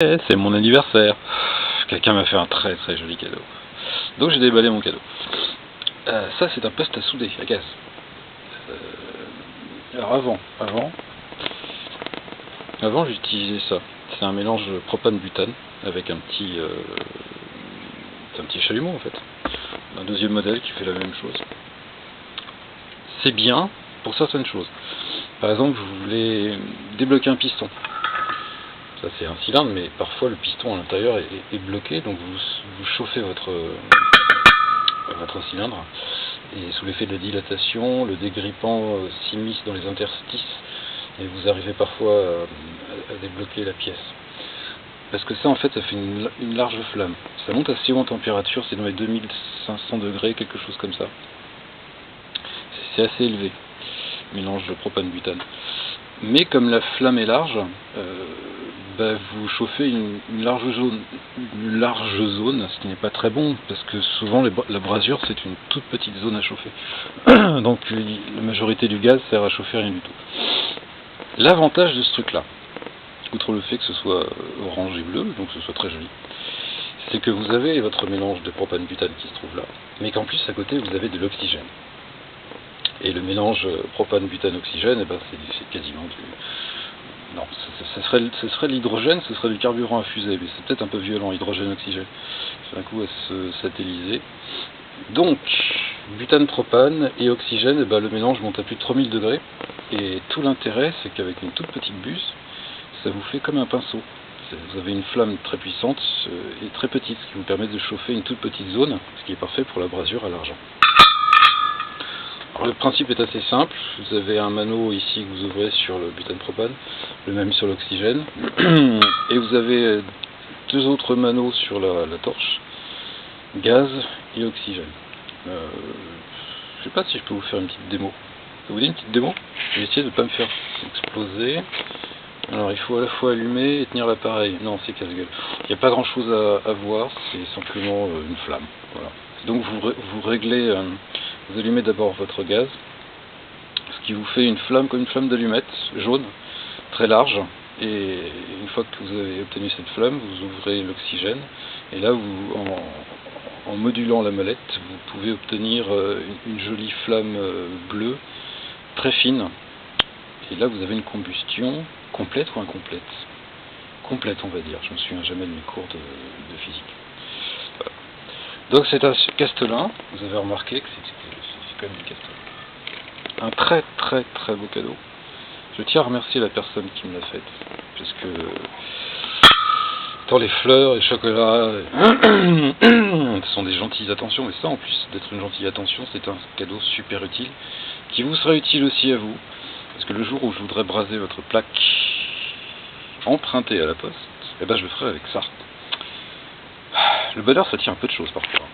C'est mon anniversaire. Quelqu'un m'a fait un très très joli cadeau. Donc j'ai déballé mon cadeau. Ça c'est un poste à souder, à gaz. Alors avant j'utilisais ça. C'est un mélange propane-butane avec un petit chalumeau en fait. Un deuxième modèle qui fait la même chose. C'est bien pour certaines choses. Par exemple, vous voulez débloquer un piston. Ça c'est un cylindre, mais parfois le piston à l'intérieur est bloqué, donc vous chauffez votre cylindre, et sous l'effet de la dilatation, le dégrippant s'immisce dans les interstices, et vous arrivez parfois à débloquer la pièce. Parce que ça en fait, ça fait une large flamme. Ça monte assez haut en température, c'est dans les 2500 degrés, quelque chose comme ça. C'est assez élevé, mélange de propane-butane. Mais comme la flamme est large, vous chauffez une large zone, ce qui n'est pas très bon, parce que souvent la brasure c'est une toute petite zone à chauffer. Donc la majorité du gaz sert à chauffer rien du tout. L'avantage de ce truc-là, outre le fait que ce soit orange et bleu, donc que ce soit très joli, c'est que vous avez votre mélange de propane-butane qui se trouve là, mais qu'en plus à côté vous avez de l'oxygène. Et le mélange propane-butane-oxygène, c'est quasiment du... Non, ce serait l'hydrogène, ce serait du carburant à fusée, mais c'est peut-être un peu violent, hydrogène-oxygène. C'est un coup à se satelliser. Donc, butane-propane et oxygène, le mélange monte à plus de 3000 degrés. Et tout l'intérêt, c'est qu'avec une toute petite buse, ça vous fait comme un pinceau. Vous avez une flamme très puissante et très petite, ce qui vous permet de chauffer une toute petite zone, ce qui est parfait pour la brasure à l'argent. Alors, le principe est assez simple, vous avez un mano ici que vous ouvrez sur le butane-propane, le même sur l'oxygène, et vous avez deux autres manos sur la torche, gaz et oxygène. Je ne sais pas si je peux vous faire une petite démo. Vous voulez une petite démo? Je vais essayer de ne pas me faire exploser. Alors il faut à la fois allumer et tenir l'appareil. Non, c'est casse-gueule. Il n'y a pas grand chose à voir, c'est simplement une flamme. Voilà. Donc vous réglez, vous allumez d'abord votre gaz, ce qui vous fait une flamme comme une flamme d'allumette, jaune, très large. Et une fois que vous avez obtenu cette flamme, vous ouvrez l'oxygène. Et là, en modulant la mallette, vous pouvez obtenir une jolie flamme bleue, très fine. Et là, vous avez une combustion complète ou incomplète? Complète, on va dire. Je me souviens jamais de mes cours de physique. Voilà. Donc c'est un Castelin. Vous avez remarqué que c'est quand même du Castelin. Un très très très beau cadeau. Je tiens à remercier la personne qui me l'a faite, parce que tant les fleurs et le chocolat ce sont des gentilles attentions, mais ça en plus d'être une gentille attention, c'est un cadeau super utile, qui vous sera utile aussi à vous, parce que le jour où je voudrais braser votre plaque empruntée à la poste, je le ferai avec ça. Le bonheur, ça tient un peu de choses parfois.